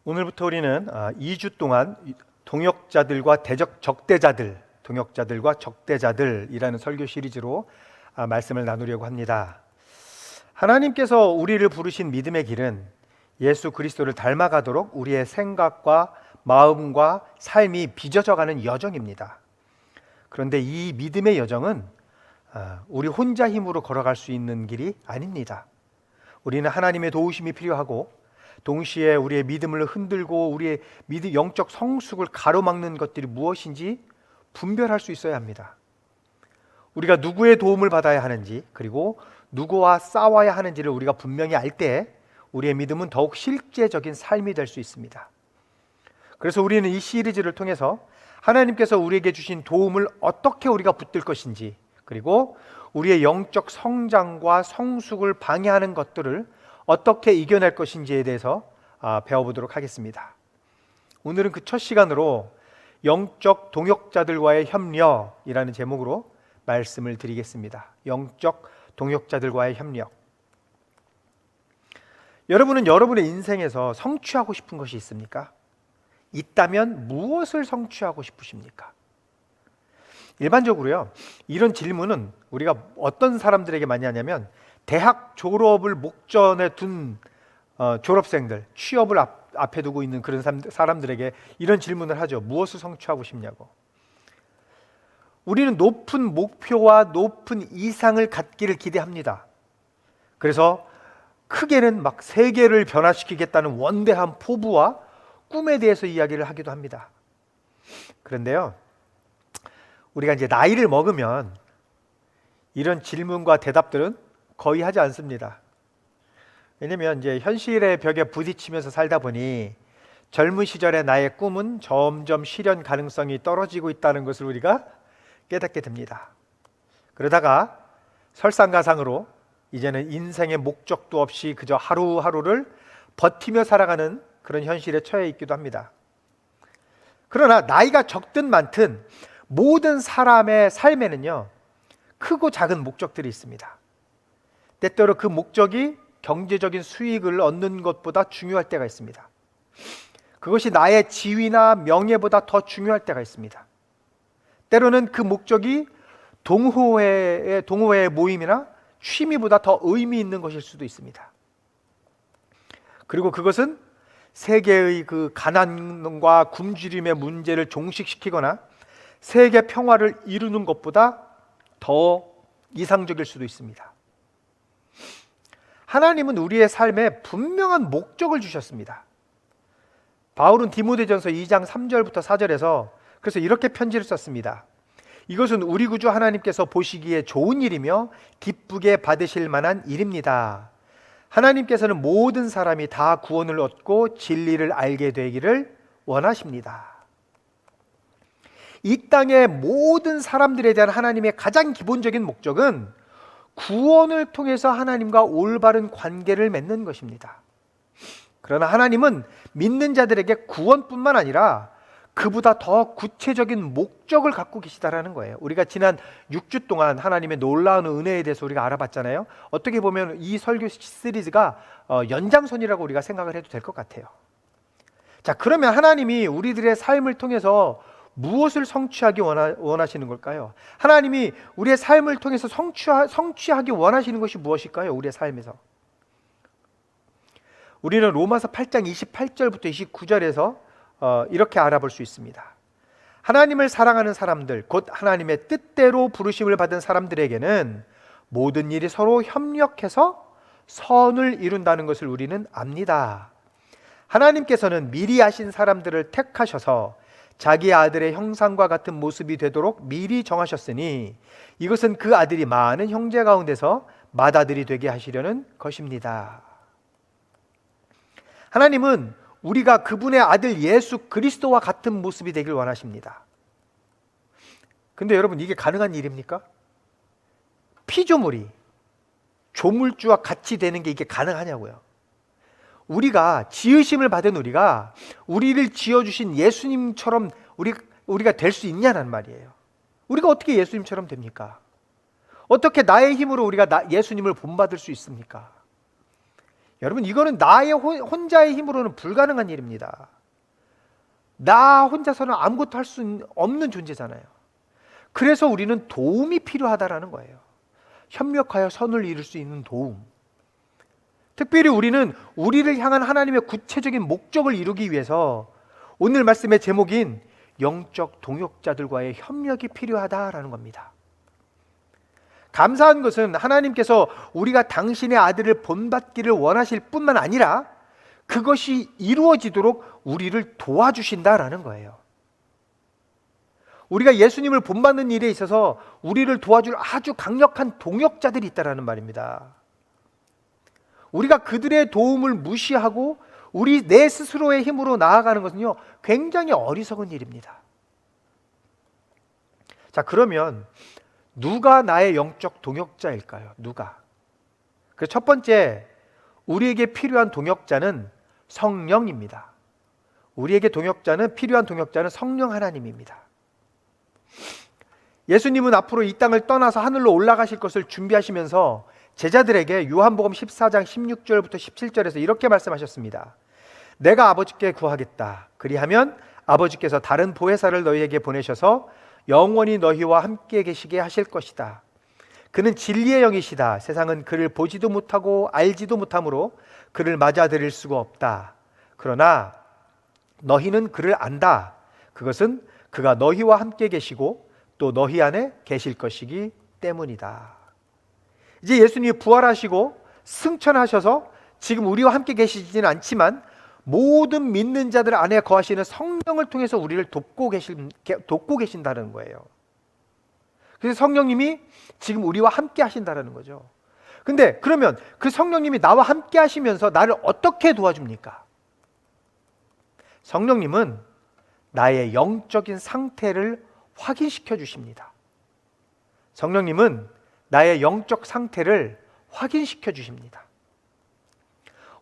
오늘부터 우리는 2주 동안 동역자들과 적대자들이라는 설교 시리즈로 말씀을 나누려고 합니다. 하나님께서 우리를 부르신 믿음의 길은 예수 그리스도를 닮아가도록 우리의 생각과 마음과 삶이 빚어져가는 여정입니다. 그런데 이 믿음의 여정은 우리 혼자 힘으로 걸어갈 수 있는 길이 아닙니다. 우리는 하나님의 도우심이 필요하고 동시에 우리의 믿음을 흔들고 우리의 영적 성숙을 가로막는 것들이 무엇인지 분별할 수 있어야 합니다. 우리가 누구의 도움을 받아야 하는지, 그리고 누구와 싸워야 하는지를 우리가 분명히 알 때 우리의 믿음은 더욱 실제적인 삶이 될 수 있습니다. 그래서 우리는 이 시리즈를 통해서 하나님께서 우리에게 주신 도움을 어떻게 우리가 붙들 것인지, 그리고 우리의 영적 성장과 성숙을 방해하는 것들을 어떻게 이겨낼 것인지에 대해서 배워보도록 하겠습니다. 오늘은 그 첫 시간으로 영적 동역자들과의 협력이라는 제목으로 말씀을 드리겠습니다. 영적 동역자들과의 협력. 여러분은 여러분의 인생에서 성취하고 싶은 것이 있습니까? 있다면 무엇을 성취하고 싶으십니까? 일반적으로요, 이런 질문은 우리가 어떤 사람들에게 많이 하냐면 대학 졸업을 목전에 둔 졸업생들, 취업을 앞에 두고 있는 그런 사람들에게 이런 질문을 하죠. 무엇을 성취하고 싶냐고. 우리는 높은 목표와 높은 이상을 갖기를 기대합니다. 그래서 크게는 막 세계를 변화시키겠다는 원대한 포부와 꿈에 대해서 이야기를 하기도 합니다. 그런데요, 우리가 이제 나이를 먹으면 이런 질문과 대답들은 거의 하지 않습니다. 왜냐면 이제 현실의 벽에 부딪히면서 살다 보니 젊은 시절의 나의 꿈은 점점 실현 가능성이 떨어지고 있다는 것을 우리가 깨닫게 됩니다. 그러다가 설상가상으로 이제는 인생의 목적도 없이 그저 하루하루를 버티며 살아가는 그런 현실에 처해 있기도 합니다. 그러나 나이가 적든 많든 모든 사람의 삶에는요, 크고 작은 목적들이 있습니다. 때때로 그 목적이 경제적인 수익을 얻는 것보다 중요할 때가 있습니다. 그것이 나의 지위나 명예보다 더 중요할 때가 있습니다. 때로는 그 목적이 동호회의 모임이나 취미보다 더 의미 있는 것일 수도 있습니다. 그리고 그것은 세계의 그 가난과 굶주림의 문제를 종식시키거나 세계 평화를 이루는 것보다 더 이상적일 수도 있습니다. 하나님은 우리의 삶에 분명한 목적을 주셨습니다. 바울은 디모데전서 2장 3절부터 4절에서 그래서 이렇게 편지를 썼습니다. 이것은 우리 구주 하나님께서 보시기에 좋은 일이며 기쁘게 받으실 만한 일입니다. 하나님께서는 모든 사람이 다 구원을 얻고 진리를 알게 되기를 원하십니다. 이 땅의 모든 사람들에 대한 하나님의 가장 기본적인 목적은 구원을 통해서 하나님과 올바른 관계를 맺는 것입니다. 그러나 하나님은 믿는 자들에게 구원뿐만 아니라 그보다 더 구체적인 목적을 갖고 계시다라는 거예요. 우리가 지난 6주 동안 하나님의 놀라운 은혜에 대해서 우리가 알아봤잖아요. 어떻게 보면 이 설교 시리즈가 연장선이라고 우리가 생각을 해도 될 것 같아요. 자, 그러면 하나님이 우리들의 삶을 통해서 무엇을 성취하기 원하시는 걸까요? 하나님이 우리의 삶을 통해서 성취하기 원하시는 것이 무엇일까요? 우리의 삶에서. 우리는 로마서 8장 28절부터 29절에서 이렇게 알아볼 수 있습니다. 하나님을 사랑하는 사람들, 곧 하나님의 뜻대로 부르심을 받은 사람들에게는 모든 일이 서로 협력해서 선을 이룬다는 것을 우리는 압니다. 하나님께서는 미리 아신 사람들을 택하셔서 자기 아들의 형상과 같은 모습이 되도록 미리 정하셨으니 이것은 그 아들이 많은 형제 가운데서 맏아들이 되게 하시려는 것입니다. 하나님은 우리가 그분의 아들 예수 그리스도와 같은 모습이 되길 원하십니다. 근데 여러분, 이게 가능한 일입니까? 피조물이 조물주와 같이 되는 게 이게 가능하냐고요. 우리가 지으심을 받은 우리를 지어주신 예수님처럼 우리가 될 수 있냐는 말이에요. 우리가 어떻게 예수님처럼 됩니까? 어떻게 나의 힘으로 우리가 예수님을 본받을 수 있습니까? 여러분, 이거는 나의 혼자의 힘으로는 불가능한 일입니다. 나 혼자서는 아무것도 할 수 없는 존재잖아요. 그래서 우리는 도움이 필요하다라는 거예요. 협력하여 선을 이룰 수 있는 도움. 특별히 우리는 우리를 향한 하나님의 구체적인 목적을 이루기 위해서 오늘 말씀의 제목인 영적 동역자들과의 협력이 필요하다라는 겁니다. 감사한 것은 하나님께서 우리가 당신의 아들을 본받기를 원하실 뿐만 아니라 그것이 이루어지도록 우리를 도와주신다라는 거예요. 우리가 예수님을 본받는 일에 있어서 우리를 도와줄 아주 강력한 동역자들이 있다라는 말입니다. 우리가 그들의 도움을 무시하고 우리 내 스스로의 힘으로 나아가는 것은요, 굉장히 어리석은 일입니다. 자, 그러면 누가 나의 영적 동역자일까요? 누가? 그 첫 번째, 우리에게 필요한 동역자는 성령입니다. 우리에게 필요한 동역자는 성령 하나님입니다. 예수님은 앞으로 이 땅을 떠나서 하늘로 올라가실 것을 준비하시면서 제자들에게 요한복음 14장 16절부터 17절에서 이렇게 말씀하셨습니다. 내가 아버지께 구하겠다. 그리하면 아버지께서 다른 보혜사를 너희에게 보내셔서 영원히 너희와 함께 계시게 하실 것이다. 그는 진리의 영이시다. 세상은 그를 보지도 못하고 알지도 못하므로 그를 맞아들일 수가 없다. 그러나 너희는 그를 안다. 그것은 그가 너희와 함께 계시고 또 너희 안에 계실 것이기 때문이다. 이제 예수님이 부활하시고 승천하셔서 지금 우리와 함께 계시지는 않지만 모든 믿는 자들 안에 거하시는 성령을 통해서 우리를 돕고 계신다는 거예요. 그래서 성령님이 지금 우리와 함께 하신다는 거죠. 근데 그러면 그 성령님이 나와 함께 하시면서 나를 어떻게 도와줍니까? 성령님은 나의 영적인 상태를 확인시켜 주십니다. 성령님은 나의 영적 상태를 확인시켜 주십니다.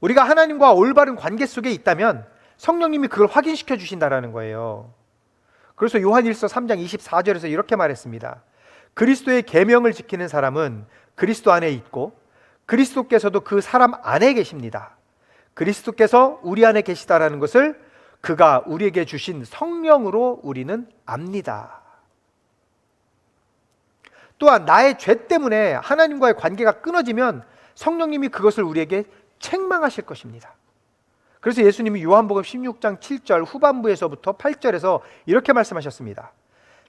우리가 하나님과 올바른 관계 속에 있다면 성령님이 그걸 확인시켜 주신다라는 거예요. 그래서 요한일서 3장 24절에서 이렇게 말했습니다. 그리스도의 계명을 지키는 사람은 그리스도 안에 있고 그리스도께서도 그 사람 안에 계십니다. 그리스도께서 우리 안에 계시다라는 것을 그가 우리에게 주신 성령으로 우리는 압니다. 또한 나의 죄 때문에 하나님과의 관계가 끊어지면 성령님이 그것을 우리에게 책망하실 것입니다. 그래서 예수님이 요한복음 16장 7절 후반부에서부터 8절에서 이렇게 말씀하셨습니다.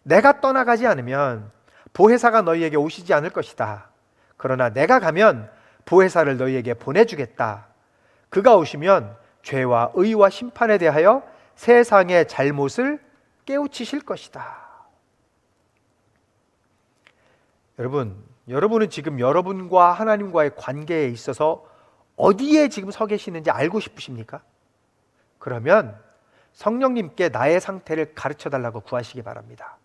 내가 떠나가지 않으면 보혜사가 너희에게 오시지 않을 것이다. 그러나 내가 가면 보혜사를 너희에게 보내주겠다. 그가 오시면 죄와 의와 심판에 대하여 세상의 잘못을 깨우치실 것이다. 여러분은 지금 여러분과 하나님과의 관계에 있어서 어디에 지금 서 계시는지 알고 싶으십니까? 그러면 성령님께 나의 상태를 가르쳐 달라고 구하시기 바랍니다.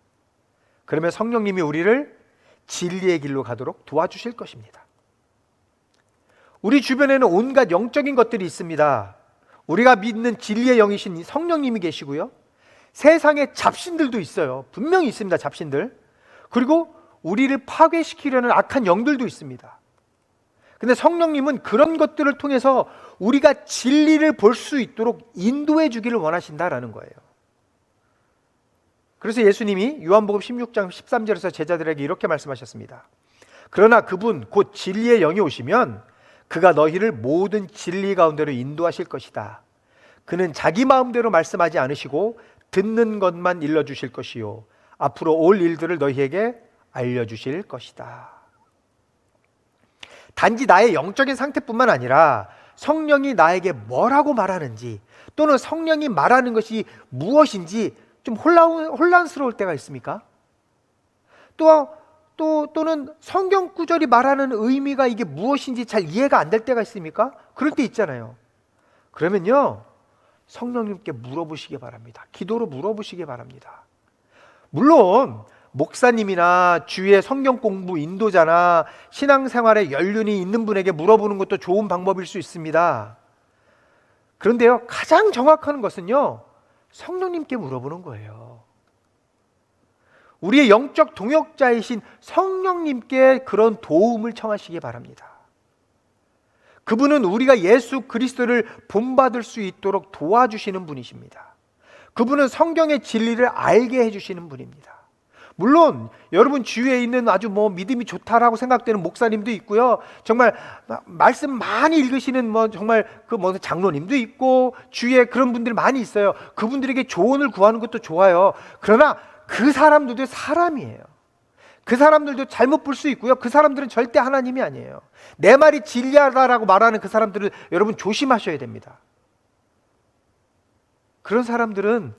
그러면 성령님이 우리를 진리의 길로 가도록 도와주실 것입니다. 우리 주변에는 온갖 영적인 것들이 있습니다. 우리가 믿는 진리의 영이신 성령님이 계시고요. 세상에 잡신들도 있어요. 분명히 있습니다. 잡신들. 그리고 우리를 파괴시키려는 악한 영들도 있습니다. 근데 성령님은 그런 것들을 통해서 우리가 진리를 볼 수 있도록 인도해 주기를 원하신다라는 거예요. 그래서 예수님이 요한복음 16장 13절에서 제자들에게 이렇게 말씀하셨습니다. 그러나 그분 곧 진리의 영이 오시면 그가 너희를 모든 진리 가운데로 인도하실 것이다. 그는 자기 마음대로 말씀하지 않으시고 듣는 것만 일러주실 것이요 앞으로 올 일들을 너희에게 알려주실 것이다. 단지 나의 영적인 상태뿐만 아니라 성령이 나에게 뭐라고 말하는지 또는 성령이 말하는 것이 무엇인지 좀 혼란스러울 때가 있습니까? 또는 성경 구절이 말하는 의미가 이게 무엇인지 잘 이해가 안 될 때가 있습니까? 그럴 때 있잖아요. 그러면요, 성령님께 물어보시기 바랍니다. 기도로 물어보시기 바랍니다. 물론 목사님이나 주위의 성경 공부 인도자나 신앙생활에 연륜이 있는 분에게 물어보는 것도 좋은 방법일 수 있습니다. 그런데요, 가장 정확한 것은요, 성령님께 물어보는 거예요. 우리의 영적 동역자이신 성령님께 그런 도움을 청하시기 바랍니다. 그분은 우리가 예수 그리스도를 본받을 수 있도록 도와주시는 분이십니다. 그분은 성경의 진리를 알게 해주시는 분입니다. 물론 여러분 주위에 있는 아주 믿음이 좋다라고 생각되는 목사님도 있고요, 정말 말씀 많이 읽으시는 정말 장로님도 있고 주위에 그런 분들 많이 있어요. 그분들에게 조언을 구하는 것도 좋아요. 그러나 그 사람들도 사람이에요. 그 사람들도 잘못 볼 수 있고요, 그 사람들은 절대 하나님이 아니에요. 내 말이 진리하다라고 말하는 그 사람들을 여러분 조심하셔야 됩니다. 그런 사람들은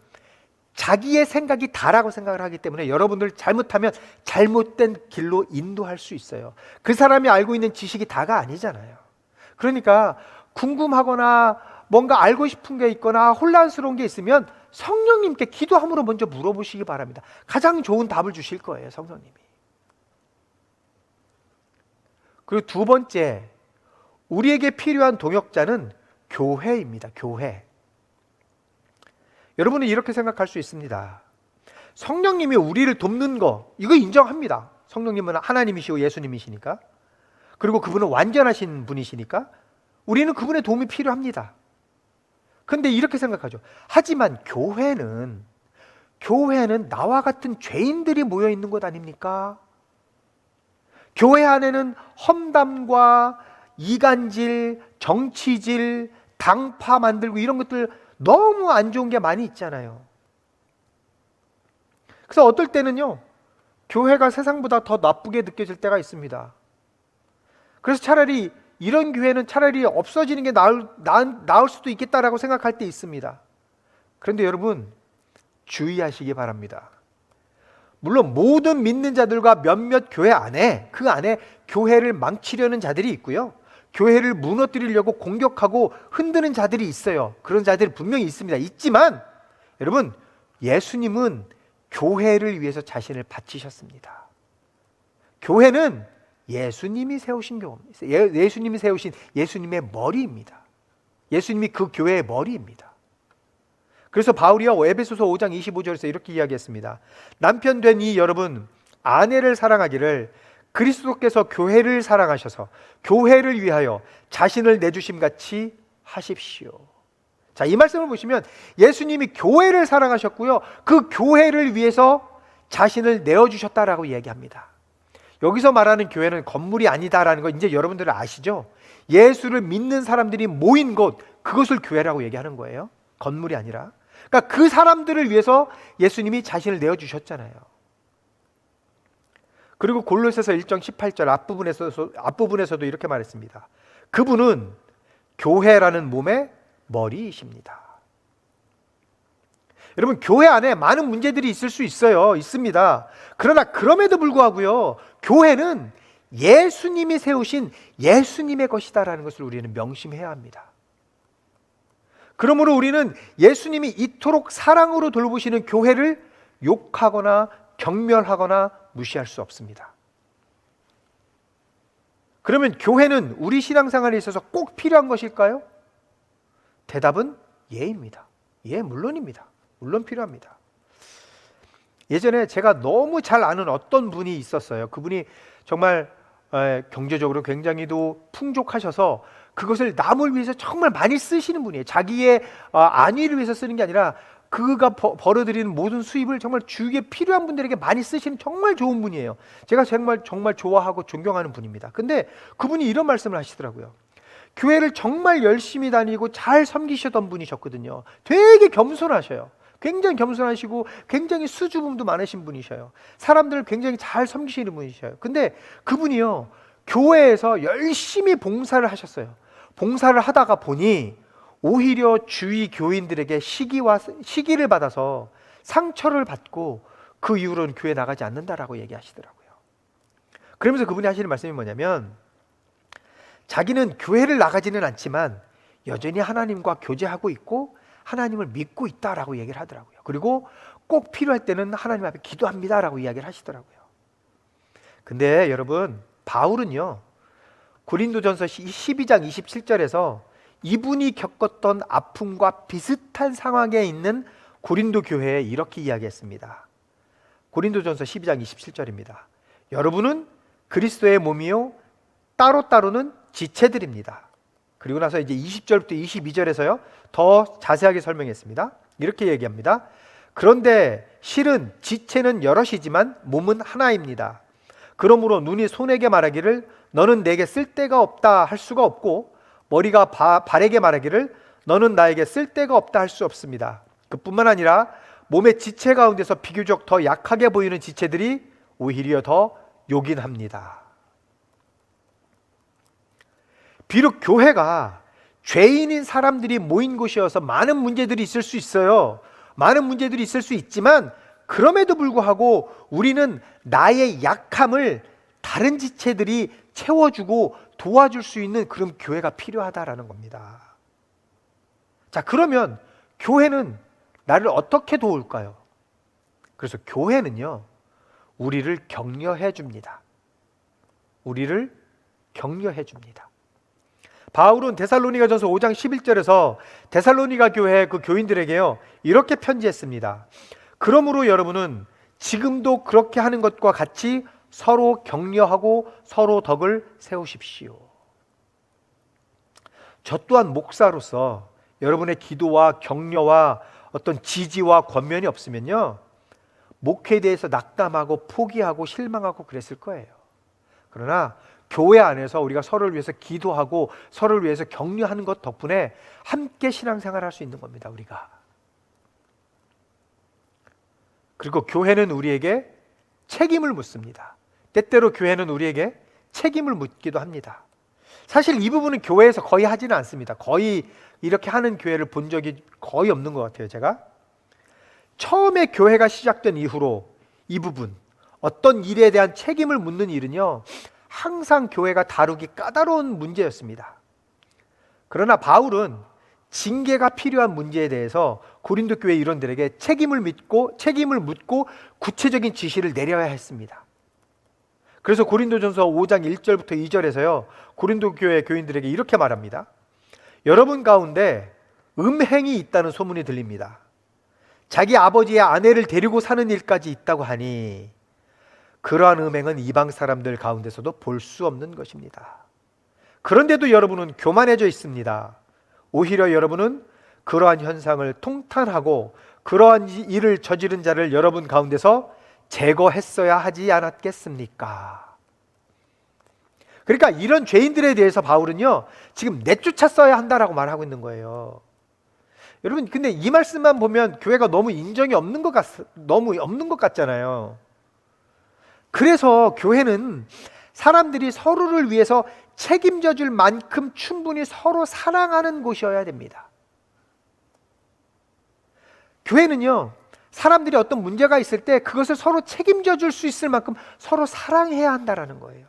자기의 생각이 다라고 생각을 하기 때문에 여러분들 잘못하면 잘못된 길로 인도할 수 있어요. 그 사람이 알고 있는 지식이 다가 아니잖아요. 그러니까 궁금하거나 뭔가 알고 싶은 게 있거나 혼란스러운 게 있으면 성령님께 기도함으로 먼저 물어보시기 바랍니다. 가장 좋은 답을 주실 거예요, 성령님이. 그리고 두 번째, 우리에게 필요한 동역자는 교회입니다. 교회. 여러분은 이렇게 생각할 수 있습니다. 성령님이 우리를 돕는 거, 이거 인정합니다. 성령님은 하나님이시고 예수님이시니까, 그리고 그분은 완전하신 분이시니까 우리는 그분의 도움이 필요합니다. 그런데 이렇게 생각하죠. 하지만 교회는 나와 같은 죄인들이 모여 있는 것 아닙니까? 교회 안에는 험담과 이간질, 정치질, 당파 만들고 이런 것들 너무 안 좋은 게 많이 있잖아요. 그래서 어떨 때는요, 교회가 세상보다 더 나쁘게 느껴질 때가 있습니다. 그래서 차라리 이런 교회는 차라리 없어지는 게 나을 수도 있겠다라고 생각할 때 있습니다. 그런데 여러분 주의하시기 바랍니다. 물론 모든 믿는 자들과 몇몇 교회 안에, 그 안에 교회를 망치려는 자들이 있고요, 교회를 무너뜨리려고 공격하고 흔드는 자들이 있어요. 그런 자들이 분명히 있습니다. 있지만 여러분, 예수님은 교회를 위해서 자신을 바치셨습니다. 교회는 예수님이 세우신 예수님의 머리입니다. 예수님이 그 교회의 머리입니다. 그래서 바울이요, 에베소서 5장 25절에서 이렇게 이야기했습니다. 남편 된 이 여러분, 아내를 사랑하기를 그리스도께서 교회를 사랑하셔서 교회를 위하여 자신을 내주심 같이 하십시오. 자, 이 말씀을 보시면 예수님이 교회를 사랑하셨고요, 그 교회를 위해서 자신을 내어주셨다라고 얘기합니다. 여기서 말하는 교회는 건물이 아니다라는 거 이제 여러분들은 아시죠? 예수를 믿는 사람들이 모인 곳, 그것을 교회라고 얘기하는 거예요. 건물이 아니라. 그러니까 그 사람들을 위해서 예수님이 자신을 내어주셨잖아요. 그리고 골로새서 1장 18절 앞부분에서도 이렇게 말했습니다. 그분은 교회라는 몸의 머리이십니다. 여러분, 교회 안에 많은 문제들이 있을 수 있어요. 있습니다. 그러나 그럼에도 불구하고요, 교회는 예수님이 세우신 예수님의 것이다라는 것을 우리는 명심해야 합니다. 그러므로 우리는 예수님이 이토록 사랑으로 돌보시는 교회를 욕하거나 경멸하거나 무시할 수 없습니다. 그러면 교회는 우리 신앙생활에 있어서 꼭 필요한 것일까요? 대답은 예입니다. 예, 물론입니다. 물론 필요합니다. 예전에 제가 너무 잘 아는 어떤 분이 있었어요. 그분이 정말 경제적으로 굉장히도 풍족하셔서 그것을 남을 위해서 정말 많이 쓰시는 분이에요. 자기의 안위를 위해서 쓰는 게 아니라 그가 벌어들이는 모든 수입을 정말 주위에 필요한 분들에게 많이 쓰시는 정말 좋은 분이에요. 제가 정말 좋아하고 존경하는 분입니다. 근데 그분이 이런 말씀을 하시더라고요. 교회를 정말 열심히 다니고 잘 섬기셨던 분이셨거든요. 되게 겸손하셔요. 굉장히 겸손하시고 굉장히 수줍음도 많으신 분이셔요. 사람들을 굉장히 잘 섬기시는 분이셔요. 근데 그분이요, 교회에서 열심히 봉사를 하셨어요. 봉사를 하다가 보니 오히려 주위 교인들에게 시기를 받아서 상처를 받고 그 이후로는 교회 나가지 않는다라고 얘기하시더라고요. 그러면서 그분이 하시는 말씀이 뭐냐면, 자기는 교회를 나가지는 않지만 여전히 하나님과 교제하고 있고 하나님을 믿고 있다라고 얘기를 하더라고요. 그리고 꼭 필요할 때는 하나님 앞에 기도합니다라고 이야기를 하시더라고요. 근데 여러분, 바울은요, 고린도전서 12장 27절에서 이분이 겪었던 아픔과 비슷한 상황에 있는 고린도 교회에 이렇게 이야기했습니다. 고린도전서 12장 27절입니다. 여러분은 그리스도의 몸이요 따로따로는 지체들입니다. 그리고 나서 이제 20절부터 22절에서요 더 자세하게 설명했습니다. 이렇게 얘기합니다. 그런데 실은 지체는 여럿이지만 몸은 하나입니다. 그러므로 눈이 손에게 말하기를 너는 내게 쓸데가 없다 할 수가 없고, 머리가 발에게 말하기를 너는 나에게 쓸데가 없다 할 수 없습니다. 그뿐만 아니라 몸의 지체 가운데서 비교적 더 약하게 보이는 지체들이 오히려 더 요긴합니다. 비록 교회가 죄인인 사람들이 모인 곳이어서 많은 문제들이 있을 수 있어요. 많은 문제들이 있을 수 있지만 그럼에도 불구하고 우리는 나의 약함을 다른 지체들이 채워주고 도와줄 수 있는 그런 교회가 필요하다라는 겁니다. 자, 그러면 교회는 나를 어떻게 도울까요? 그래서 교회는요, 우리를 격려해 줍니다. 우리를 격려해 줍니다. 바울은 데살로니가전서 5장 11절에서 데살로니가 교회 그 교인들에게요 이렇게 편지했습니다. 그러므로 여러분은 지금도 그렇게 하는 것과 같이 서로 격려하고 서로 덕을 세우십시오. 저 또한 목사로서 여러분의 기도와 격려와 어떤 지지와 권면이 없으면요 목회에 대해서 낙담하고 포기하고 실망하고 그랬을 거예요. 그러나 교회 안에서 우리가 서로를 위해서 기도하고 서로를 위해서 격려하는 것 덕분에 함께 신앙생활을 할 수 있는 겁니다. 우리가. 그리고 교회는 우리에게 책임을 묻습니다. 때때로 교회는 우리에게 책임을 묻기도 합니다. 사실 이 부분은 교회에서 거의 하지는 않습니다. 거의 이렇게 하는 교회를 본 적이 거의 없는 것 같아요. 제가 처음에 교회가 시작된 이후로 이 부분, 어떤 일에 대한 책임을 묻는 일은요 항상 교회가 다루기 까다로운 문제였습니다. 그러나 바울은 징계가 필요한 문제에 대해서 고린도 교회 일원들에게 책임을 묻고 구체적인 지시를 내려야 했습니다. 그래서 고린도전서 5장 1절부터 2절에서요 고린도 교회 교인들에게 이렇게 말합니다. 여러분 가운데 음행이 있다는 소문이 들립니다. 자기 아버지의 아내를 데리고 사는 일까지 있다고 하니 그러한 음행은 이방 사람들 가운데서도 볼 수 없는 것입니다. 그런데도 여러분은 교만해져 있습니다. 오히려 여러분은 그러한 현상을 통탄하고 그러한 일을 저지른 자를 여러분 가운데서 제거했어야 하지 않았겠습니까? 그러니까 이런 죄인들에 대해서 바울은요 지금 내쫓았어야 한다라고 말하고 있는 거예요. 여러분 근데 이 말씀만 보면 교회가 너무 인정이 없는 것 같잖아요. 그래서 교회는 사람들이 서로를 위해서 책임져 줄 만큼 충분히 서로 사랑하는 곳이어야 됩니다. 교회는요 사람들이 어떤 문제가 있을 때 그것을 서로 책임져 줄 수 있을 만큼 서로 사랑해야 한다라는 거예요.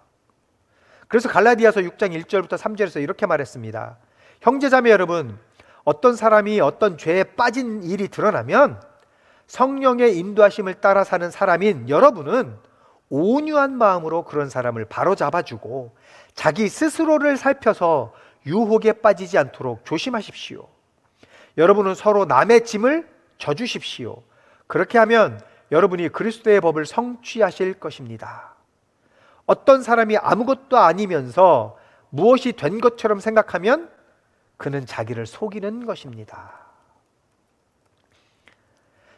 그래서 갈라디아서 6장 1절부터 3절에서 이렇게 말했습니다. 형제자매 여러분, 어떤 사람이 어떤 죄에 빠진 일이 드러나면 성령의 인도하심을 따라 사는 사람인 여러분은 온유한 마음으로 그런 사람을 바로잡아주고 자기 스스로를 살펴서 유혹에 빠지지 않도록 조심하십시오. 여러분은 서로 남의 짐을 져주십시오. 그렇게 하면 여러분이 그리스도의 법을 성취하실 것입니다. 어떤 사람이 아무것도 아니면서 무엇이 된 것처럼 생각하면 그는 자기를 속이는 것입니다.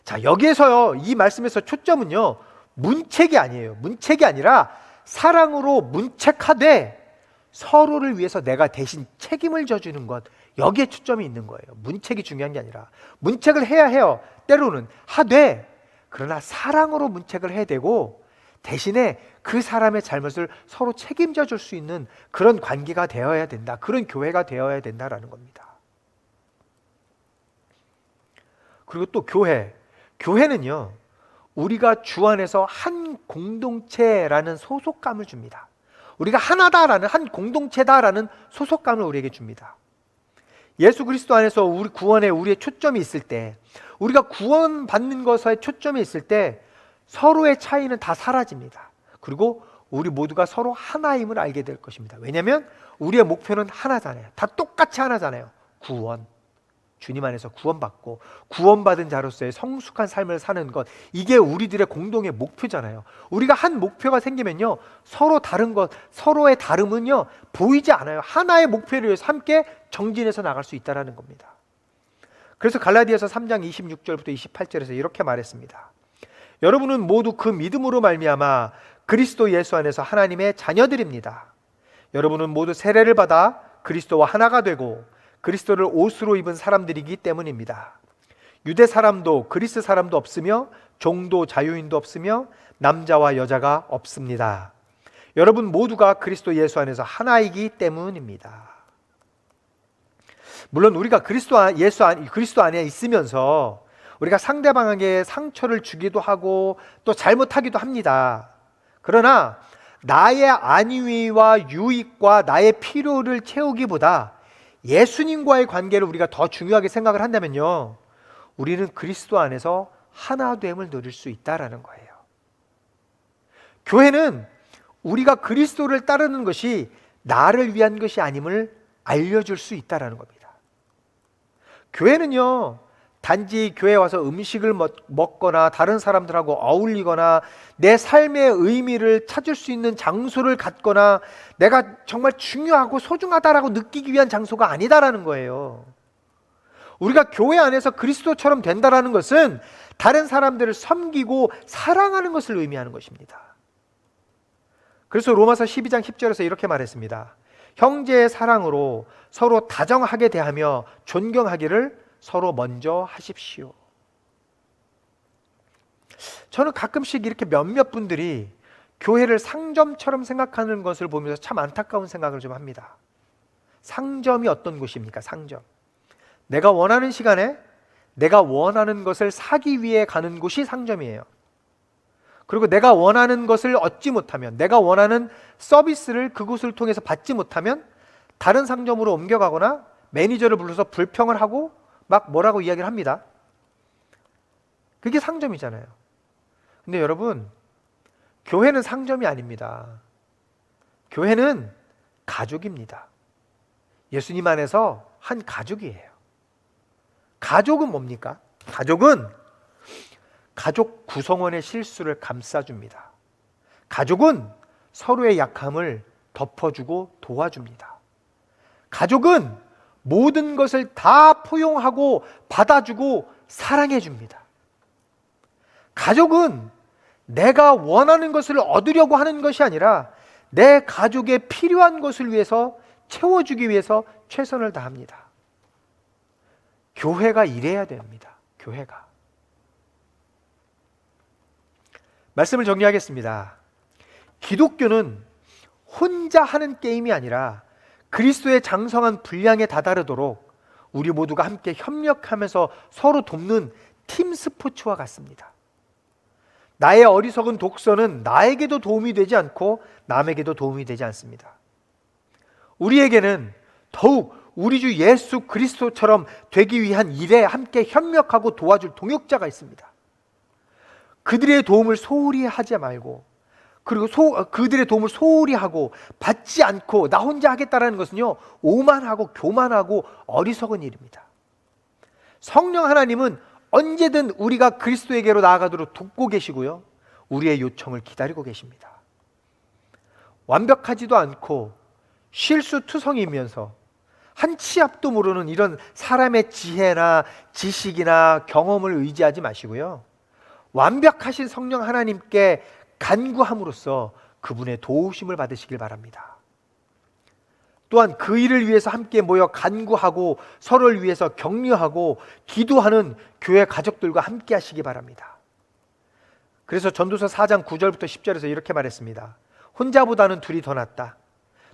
자, 여기에서요 이 말씀에서 초점은요 문책이 아니에요. 문책이 아니라 사랑으로 문책하되 서로를 위해서 내가 대신 책임을 져주는 것, 여기에 초점이 있는 거예요. 문책이 중요한 게 아니라 문책을 해야 해요. 때로는 하되, 그러나 사랑으로 문책을 해야 되고 대신에 그 사람의 잘못을 서로 책임져 줄 수 있는 그런 관계가 되어야 된다. 그런 교회가 되어야 된다라는 겁니다. 그리고 또 교회는요 우리가 주 안에서 한 공동체라는 소속감을 줍니다. 우리가 하나다라는, 한 공동체다라는 소속감을 우리에게 줍니다. 예수 그리스도 안에서 우리 구원에 우리의 초점이 있을 때, 우리가 구원받는 것에 초점이 있을 때 서로의 차이는 다 사라집니다. 그리고 우리 모두가 서로 하나임을 알게 될 것입니다. 왜냐하면 우리의 목표는 하나잖아요. 다 똑같이 하나잖아요. 구원. 주님 안에서 구원받고 구원받은 자로서의 성숙한 삶을 사는 것, 이게 우리들의 공동의 목표잖아요. 우리가 한 목표가 생기면요, 서로 다른 것, 서로의 다름은요 보이지 않아요. 하나의 목표를 위해서 함께 정진해서 나갈 수 있다는 겁니다. 그래서 갈라디아서 3장 26절부터 28절에서 이렇게 말했습니다. 여러분은 모두 그 믿음으로 말미암아 그리스도 예수 안에서 하나님의 자녀들입니다. 여러분은 모두 세례를 받아 그리스도와 하나가 되고 그리스도를 옷으로 입은 사람들이기 때문입니다. 유대 사람도 그리스 사람도 없으며 종도 자유인도 없으며 남자와 여자가 없습니다. 여러분 모두가 그리스도 예수 안에서 하나이기 때문입니다. 물론 우리가 그리스도 안에 있으면서 우리가 상대방에게 상처를 주기도 하고 또 잘못하기도 합니다. 그러나 나의 안위와 유익과 나의 필요를 채우기보다 예수님과의 관계를 우리가 더 중요하게 생각을 한다면요, 우리는 그리스도 안에서 하나됨을 누릴 수 있다라는 거예요. 교회는 우리가 그리스도를 따르는 것이 나를 위한 것이 아님을 알려줄 수 있다라는 겁니다. 교회는요, 단지 교회에 와서 음식을 먹거나 다른 사람들하고 어울리거나 내 삶의 의미를 찾을 수 있는 장소를 갖거나 내가 정말 중요하고 소중하다라고 느끼기 위한 장소가 아니다라는 거예요. 우리가 교회 안에서 그리스도처럼 된다라는 것은 다른 사람들을 섬기고 사랑하는 것을 의미하는 것입니다. 그래서 로마서 12장 10절에서 이렇게 말했습니다. 형제의 사랑으로 서로 다정하게 대하며 존경하기를 서로 먼저 하십시오. 저는 가끔씩 이렇게 몇몇 분들이 교회를 상점처럼 생각하는 것을 보면서 참 안타까운 생각을 좀 합니다. 상점이 어떤 곳입니까? 상점. 내가 원하는 시간에 내가 원하는 것을 사기 위해 가는 곳이 상점이에요. 그리고 내가 원하는 것을 얻지 못하면, 내가 원하는 서비스를 그곳을 통해서 받지 못하면 다른 상점으로 옮겨가거나 매니저를 불러서 불평을 하고 막 뭐라고 이야기를 합니다. 그게 상점이잖아요. 근데 여러분, 교회는 상점이 아닙니다. 교회는 가족입니다. 예수님 안에서 한 가족이에요. 가족은 뭡니까? 가족은 가족 구성원의 실수를 감싸줍니다. 가족은 서로의 약함을 덮어주고 도와줍니다. 가족은 모든 것을 다 포용하고 받아주고 사랑해줍니다. 가족은 내가 원하는 것을 얻으려고 하는 것이 아니라 내 가족의 필요한 것을 위해서 채워주기 위해서 최선을 다합니다. 교회가 이래야 됩니다. 교회가. 말씀을 정리하겠습니다. 기독교는 혼자 하는 게임이 아니라 그리스도의 장성한 분량에 다다르도록 우리 모두가 함께 협력하면서 서로 돕는 팀 스포츠와 같습니다. 나의 어리석은 독서는 나에게도 도움이 되지 않고 남에게도 도움이 되지 않습니다. 우리에게는 더욱 우리 주 예수 그리스도처럼 되기 위한 일에 함께 협력하고 도와줄 동역자가 있습니다. 그들의 도움을 소홀히 하지 말고, 그리고 그들의 도움을 소홀히 하고 받지 않고 나 혼자 하겠다라는 것은요, 오만하고 교만하고 어리석은 일입니다. 성령 하나님은 언제든 우리가 그리스도에게로 나아가도록 돕고 계시고요, 우리의 요청을 기다리고 계십니다. 완벽하지도 않고 실수투성이면서 한 치 앞도 모르는 이런 사람의 지혜나 지식이나 경험을 의지하지 마시고요, 완벽하신 성령 하나님께 간구함으로써 그분의 도우심을 받으시길 바랍니다. 또한 그 일을 위해서 함께 모여 간구하고 서로를 위해서 격려하고 기도하는 교회 가족들과 함께 하시기 바랍니다. 그래서 전도서 4장 9절부터 10절에서 이렇게 말했습니다. 혼자보다는 둘이 더 낫다.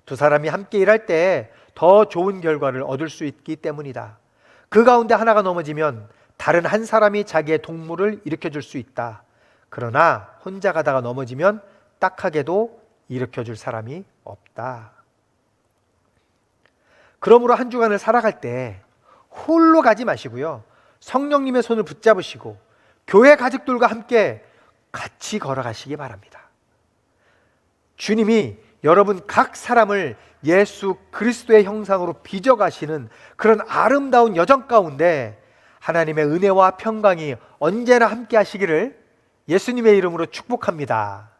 두 사람이 함께 일할 때 더 좋은 결과를 얻을 수 있기 때문이다. 그 가운데 하나가 넘어지면 다른 한 사람이 자기의 동물을 일으켜 줄 수 있다. 그러나 혼자 가다가 넘어지면 딱하게도 일으켜 줄 사람이 없다. 그러므로 한 주간을 살아갈 때 홀로 가지 마시고요, 성령님의 손을 붙잡으시고 교회 가족들과 함께 같이 걸어가시기 바랍니다. 주님이 여러분 각 사람을 예수 그리스도의 형상으로 빚어가시는 그런 아름다운 여정 가운데 하나님의 은혜와 평강이 언제나 함께 하시기를 예수님의 이름으로 축복합니다.